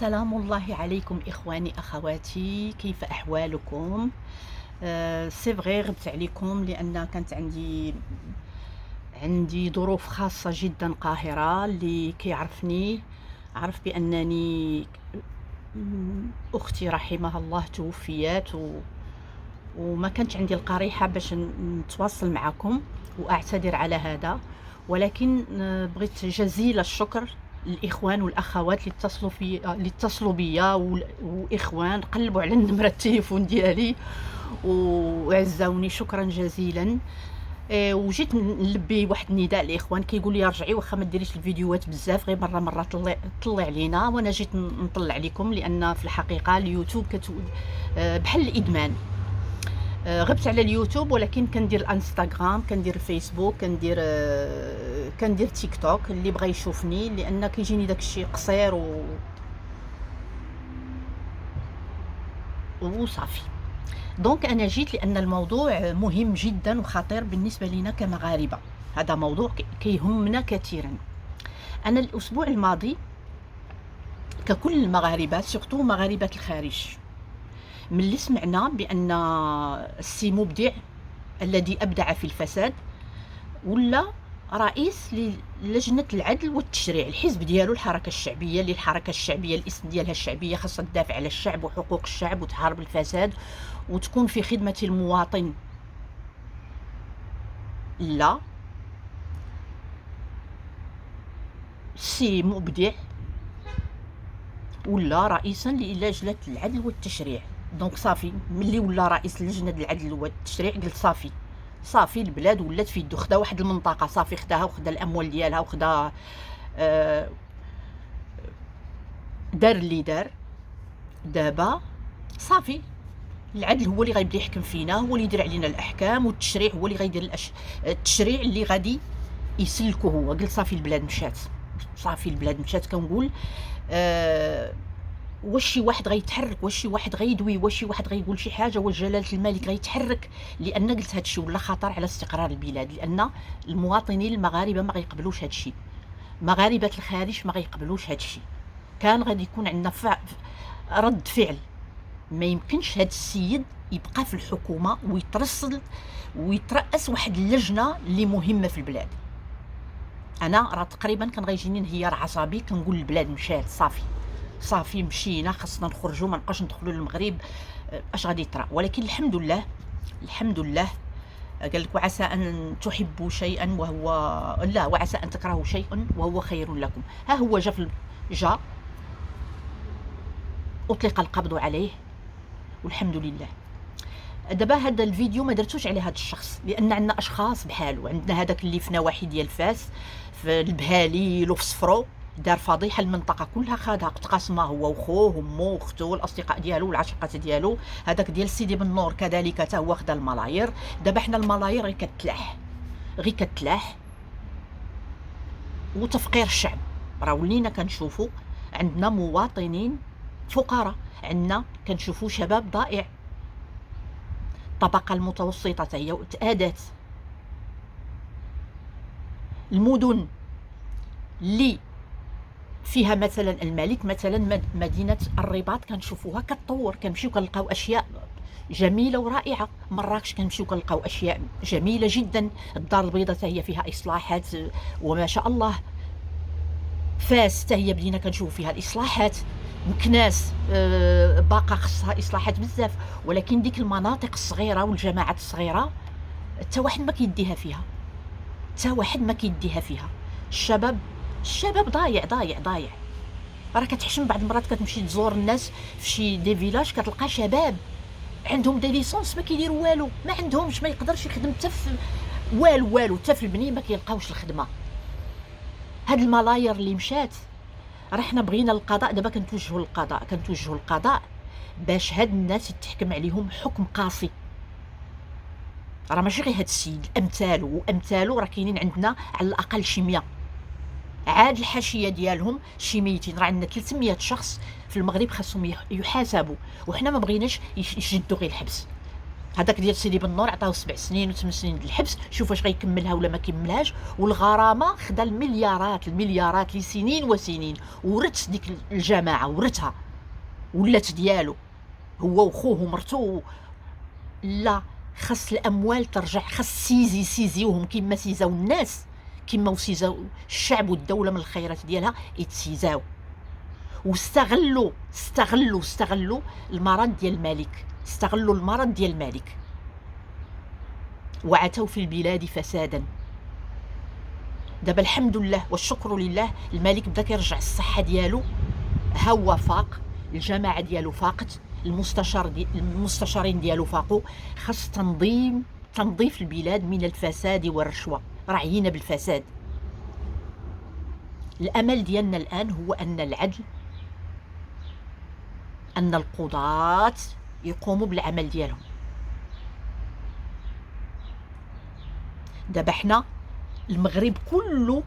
سلام الله عليكم إخواني أخواتي، كيف أحوالكم؟ سي فغي غبت عليكم لأن كانت عندي ظروف خاصة جدا قاهرة. اللي كيعرفني عرف بأنني أختي رحمها الله توفيات وما كانش عندي القريحة باش نتواصل معكم، وأعتذر على هذا. ولكن بغيت جزيل الشكر الإخوان والأخوات اللي اتصلوا بيا، وإخوان قلبوا على نمرة التليفون ديالي وعزاوني، شكرا جزيلا. وجيت نلبي واحد النداء للاخوان كيقول لي رجعي واخا ما ديريش الفيديوهات بزاف، غير مره طلع علينا. وانا جيت نطلع عليكم لان في الحقيقه اليوتيوب بحال الادمان. غبت على اليوتيوب، ولكن كندير الانستغرام، كندير الفيسبوك، كندير تيك توك اللي بغى يشوفني، لان كيجيني داكشي قصير وصافي. دونك انا جيت لان الموضوع مهم جدا وخطير بالنسبه لنا كمغاربه. هذا موضوع كيهمنا كثيرا. انا الاسبوع الماضي ككل المغاربه، سورتو مغاربه الخارج، ملي سمعنا بان السي مبدع الذي ابدع في الفساد ولا رئيس للجنه العدل والتشريع، الحزب ديالو الحركه الشعبيه، اللي الحركه الشعبيه الاسم ديالها الشعبيه، خاصها تدافع على الشعب وحقوق الشعب وتحارب الفساد وتكون في خدمه المواطن. لا، سي مبدع ولا رئيسا للجنه العدل والتشريع. دونك صافي، ملي ولا رئيس لجنه العدل والتشريع قلت صافي البلاد ولات في يدو. خدا واحد المنطقه صافي، خداها وخدا الاموال ديالها وخدا دار اللي دار. دابا صافي العدل هو اللي غيبدا يحكم فينا، هو اللي يدير علينا الاحكام، والتشريع هو اللي غيدير التشريع اللي غادي يسلكو هو. قلت صافي البلاد مشات، صافي البلاد مشات. كنقول واش شي واحد غيتحرك، واش شي واحد غيدوي، واش شي واحد غيقول شي حاجه، واش جلاله الملك غيتحرك؟ لان قلت هادشي ولا خطر على استقرار البلاد، لان المواطنين المغاربه ما غيقبلوش هادشي، مغاربه الخارج ما غيقبلوش هادشي. كان غادي يكون عندنا رد فعل. ما يمكنش هاد السيد يبقى في الحكومه ويترصد ويترأس واحد اللجنه اللي مهمه في البلاد. انا راه تقريبا كان غيجيني انهيار عصبي، كنقول البلاد مشات، صافي مشينا، خاصنا نخرجوا، ما نبقاوش ندخلوا للمغرب. اش غادي يطرا؟ ولكن الحمد لله قال لك وعسى ان تحبوا شيئا وهو لا، وعسى ان تكرهوا شيئا وهو خير لكم. ها هو جا اطلق القبض عليه والحمد لله. دابا هذا الفيديو ما درتوش على هذا الشخص، لان عندنا اشخاص بحالو. عندنا هذاك اللي في نواحي ديال فاس، في البهاليل وفي صفرو، دار فضيحه المنطقه كلها، خادها تقاسمها هو وخوه وامه واخته والاصدقاء ديالو والعشيقات ديالو. هذاك ديال سيدي بن نور كذلك حتى هو خدا الملاير. دابا حنا الملاير غير كتلاح وتفقير الشعب. راه ولينا كنشوفوا عندنا مواطنين فقراء، عندنا كنشوفوا شباب ضائع، الطبقه المتوسطه حتى هي تآدات. المدن اللي فيها مثلا الملك، مثلا مدينه الرباط، كنشوفوها كتطور، كنمشيو كنلقاو اشياء جميله ورائعه. مراكش كنمشيو كنلقاو اشياء جميله جدا. الدار البيضاء حتى هي فيها اصلاحات وما شاء الله. فاس حتى هي بدينا كنشوفوا فيها الاصلاحات. مكناس باقا خصها اصلاحات بزاف. ولكن ديك المناطق الصغيره والجماعات الصغيره حتى واحد ما كيديها فيها. الشباب ضايع. راه كتحشم بعض المرات كتمشي تزور الناس في شي دي فيلاج، كتلقى شباب عندهم دي ليسونس ما كيديروا والو، ما عندهمش، ما يقدرش يخدم حتى في والو حتى في البني ما كيلقاوش الخدمه. هاد الملاير اللي مشات، راه حنا بغينا القضاء. دابا كنتوجهوا للقضاء باش هاد الناس يتحكم عليهم حكم قاسي. راه ماشي غير هاد السيد، امثالو راه كاينين عندنا على الاقل شي 100. عاد الحاشيه ديالهم شي 200. راه عندنا 300 شخص في المغرب خاصهم يحاسبوا، وحنا ما بغيناش يشدوا غير الحبس. هذاك ديال سيدي بن نور عطاوه 7 سنين و8 سنين د الحبس، شوف واش غيكملها ولا ما كملهاش. والغرامه خدا المليارات لسنين وسنين، ورث ديك الجماعه، ورثها ولات ديالو هو وخوه ومرتو. لا، خاص الاموال ترجع، خاص سيزيوهم كما سيزاو الناس، كما وسيزاو الشعب والدوله من الخيرات ديالها يتسيزاو. واستغلوا المرض ديال الملك، استغلوا المرض ديال الملك وعتوا في البلاد فسادا. دابا الحمد لله والشكر لله الملك بدا كيرجع الصحه ديالو، هو فاق، الجماعه ديالو فاقت، المستشارين ديالو فاقوا. خاص تنظيف البلاد من الفساد والرشوه، راه عيينا بالفساد. الامل ديالنا الان هو ان العدل، ان القضاة يقوموا بالعمل ديالهم. دابا حنا المغرب كله،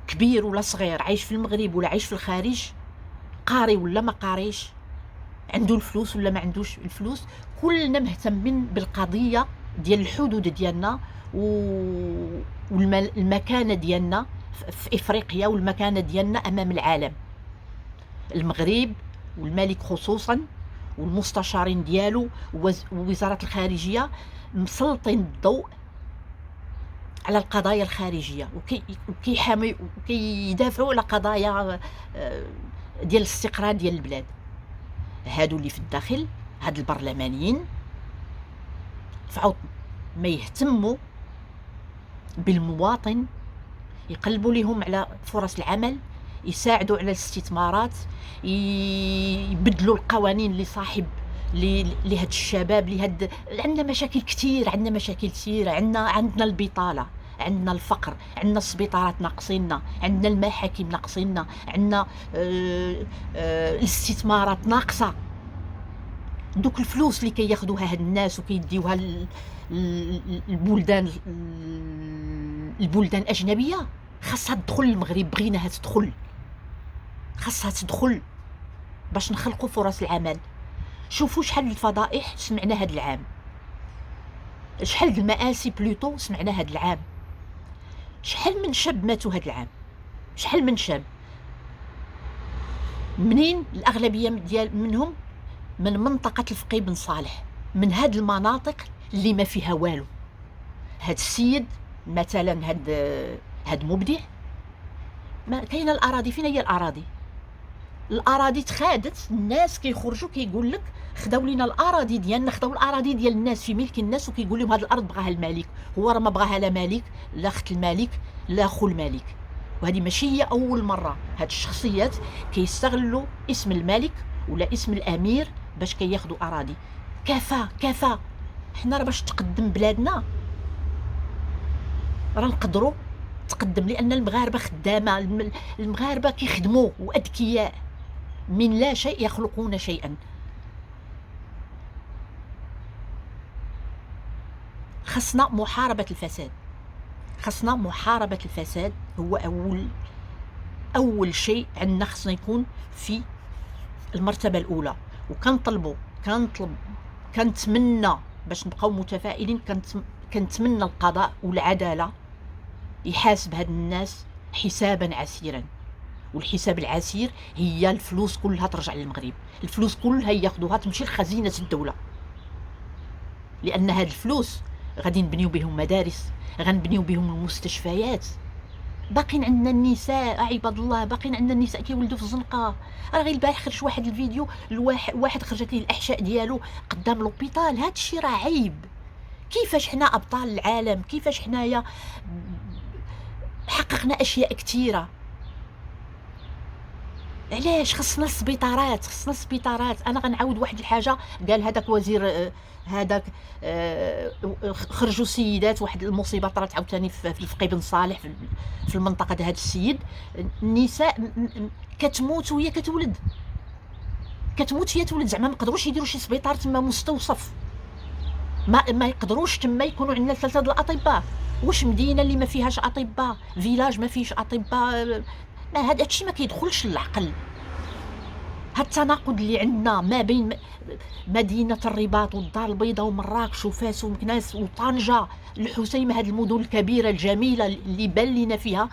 كبير ولا صغير، عايش في المغرب ولا عايش في الخارج، قاري ولا ما قاريش، عنده الفلوس ولا ما عندوش الفلوس، كلنا مهتمين بالقضيه ديال الحدود ديالنا والمكانه ديالنا في افريقيا، والمكانه ديالنا امام العالم. المغرب والملك خصوصا والمستشارين ديالو ووزاره الخارجيه مسلطين الضوء على القضايا الخارجيه، وكيحاموا وكيدافعوا على قضايا ديال الاستقرار ديال البلاد. هادو اللي في الداخل، هاد البرلمانيين فعاود ما يهتموا بالمواطن، يقلبوا لهم على فرص العمل، يساعدوا على الاستثمارات، يبدلوا القوانين اللي صاحب لهاد الشباب. عندنا مشاكل كثير، عندنا البطاله، عندنا الفقر، عندنا السبيطارات ناقصيننا، عندنا المحاكم ناقصيننا، عندنا الاستثمارات ناقصه. دوك الفلوس اللي كياخذوها هاد الناس وكيديوها البلدان اجنبيه، خاصها تدخل المغرب، بغيناها تدخل، خاصها تدخل باش نخلقوا فرص العمل. شوفوا شحال الفضائح سمعنا هاد العام، شحال المآسي بلوتو سمعنا هاد العام، شحال من شاب ماتوا هاد العام، شحال من شاب. منين؟ الأغلبية ديال منهم من منطقة الفقي بن صالح، من هاد المناطق اللي ما فيها والو. هاد السيد مثلا، هاد مبدع، ما كاينه الأراضي، فين هي الأراضي؟ الأراضي تخادت، الناس كيخرجوا كيقول لك خداو لينا الأراضي ديالنا، خداو الأراضي ديال الناس في ملك الناس، وكيقول لهم هاد الأرض بغاها الملك. هو راه ما بغاها لا ملك، لا أخت الملك، لا خو الملك. وهذه ماشي هي أول مرة هاد الشخصيات كيستغلوا اسم الملك ولا اسم الأمير باش كياخدوا أراضي. كفى حنا راه باش تقدم بلادنا راه نقدروا تقدم، لأن المغاربة خدامة، المغاربة كيخدموا وأذكياء، من لا شيء يخلقون شيئا. خصنا محاربة الفساد، هو أول شيء عندنا، خصنا يكون في المرتبة الأولى. كنتمنى باش نبقاو متفائلين، كنتمنى القضاء والعدالة يحاسب هاد الناس حسابا عسيرا. والحساب العسير هي الفلوس كلها ترجع للمغرب، الفلوس كلها ياخذوها تمشي لخزينة الدولة، لأن هاد الفلوس غادي نبنيو بهم مدارس، غنبنيو بهم المستشفيات. باقين عندنا النساء عباد الله، باقين عندنا النساء كيولدوا في الزنقه. راه غير البارح خرج واحد الفيديو، واحد خرجت ليه الاحشاء ديالو قدام لوبيطال. هاد الشيء راه عيب. كيفاش حنا ابطال العالم، كيفاش حنايا حققنا اشياء كثيره، علاش خصنا السبيطارات؟ انا غنعاود واحد الحاجه قال هذاك وزير، هذاك خرجوا سيدات، واحد المصيبه طرات عاوتاني في الفقي بن صالح في المنطقه ديال هذا السيد. النساء كتموت وهي كتولد، زعما ما قدروش يديروا شي سبيطار تما مستوصف، ما يقدروش تما يكونوا عندنا 3 الاطباء. واش مدينه اللي ما فيهاش اطباء، فيلاج ما فيهش اطباء؟ ما هذا الشيء ما كيدخلش للعقل. هاد التناقض اللي عندنا ما بين مدينة الرباط والدار البيضاء ومراكش وفاس ومكناس وطنجة الحسيمة، هاد المدن الكبيرة الجميلة اللي بان لينا فيها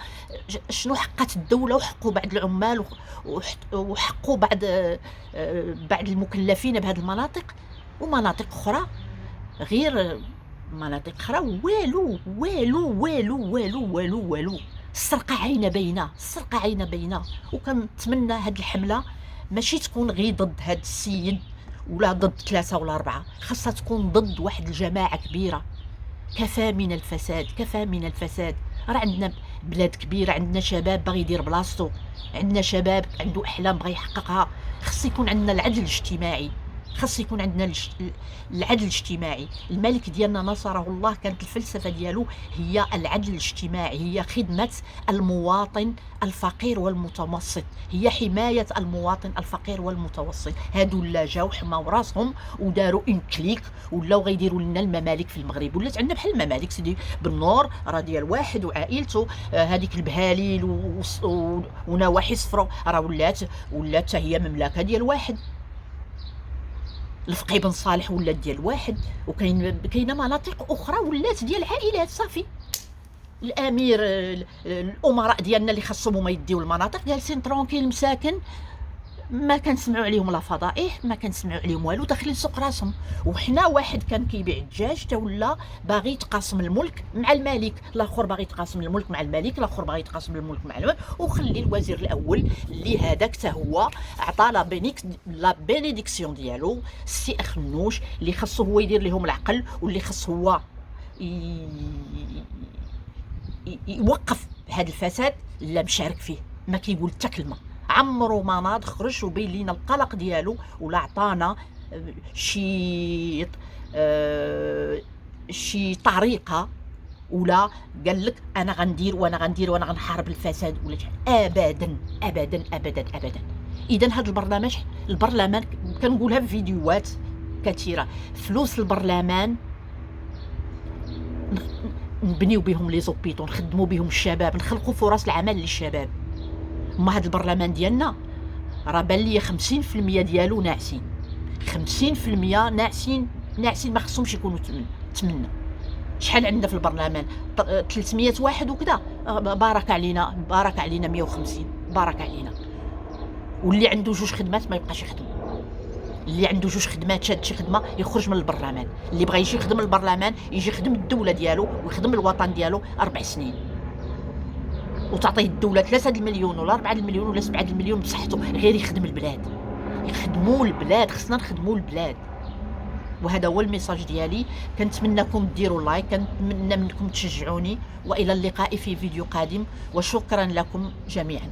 شنو حقات الدولة وحقوا بعض العمال وحقوا بعض المكلفين بهاد المناطق، ومناطق أخرى غير مناطق أخرى والو والو والو والو والو والو. السرقة عينة باينة، السرقة عينة باينة. وكنتمنى هاد الحملة ماشي تكون غير ضد هاد السيد ولا ضد 3 ولا 4، خاصها تكون ضد واحد الجماعة كبيرة. كفى من الفساد، كفى من الفساد. راه عندنا بلاد كبيرة، عندنا شباب باغي يدير بلاصتو، عندنا شباب عنده أحلام بغا يحققها. خص يكون عندنا العدل الاجتماعي، خاص يكون عندنا العدل الاجتماعي. الملك ديالنا نصره الله كانت الفلسفة ديالو هي العدل الاجتماعي، هي خدمة المواطن الفقير والمتوسط، هي حماية المواطن الفقير والمتوسط. هادو لا جاو حماو راسهم وداروا ان كليك ولاو غيديروا لنا الممالك في المغرب. ولات عندنا بحال الممالك سيدي بالنور راه ديال واحد وعائلته، هذيك البهاليل ونواحي صفرو راه ولات هي مملكة ديال واحد. الفقيه بن صالح ولات ديال واحد، كاينه مناطق اخرى ولات ديال عائلات صافي. الامير الامراء ديالنا اللي خاصهم هما يديو المناطق جالسين ترونكيل مساكن، ما كنسمعوا عليهم لا فضائح، ما كنسمعوا عليهم والو، داخلين سوق راسهم. وحنا واحد كان كيبيع الدجاج تا ولا باغي يتقاسم الملك مع الملك، الاخر باغي يتقاسم الملك مع الملك، الاخر باغي يتقاسم الملك مع الملك. وخلي الوزير الاول اللي هذاك حتى هو عطى لا بينيديكسيون ديالو السي اخنوش اللي خاصو هو يدير لهم العقل، واللي خاص هو يوقف هذا الفساد اللي مشارك فيه. ما كيقول حتى كلمه، عمرو ما ناض خرج وبين لينا القلق ديالو ولا عطانا شي طريقه، ولا قال لك انا غندير وانا غندير وانا غنحارب الفساد ولا ابدا ابدا ابدا ابدا. اذا هذا البرلمان كنقولها في فيديوهات كثيره، فلوس البرلمان نبنيو بهم لي زوبيطو، نخدموا بهم الشباب، نخلقوا فرص العمل للشباب. ما هذا البرلمان ديالنا راه بان ليا 50% ديالو ناعسين، 50% ناعسين ما خصهمش يكونوا تمنى. شحال عندنا في البرلمان؟ 300 واحد وكذا، بارك علينا 150، بارك علينا. واللي عنده 2 خدمات ما يبقاش يخدم، اللي عنده 2 خدمات شاد شي خدمه يخرج من البرلمان. اللي بغى يجي يخدم البرلمان يجي يخدم الدوله ديالو ويخدم الوطن ديالو 4 سنين، وتعطيه الدوله 3 المليون ولا 4 المليون ولا 7 المليون بصحته غير يخدم البلاد. يخدموا البلاد، خصنا نخدموا البلاد. وهذا هو الميساج ديالي. كنتمنىكم ديروا لايك، كنتمنى منكم تشجعوني، والى اللقاء في فيديو قادم، وشكرا لكم جميعا.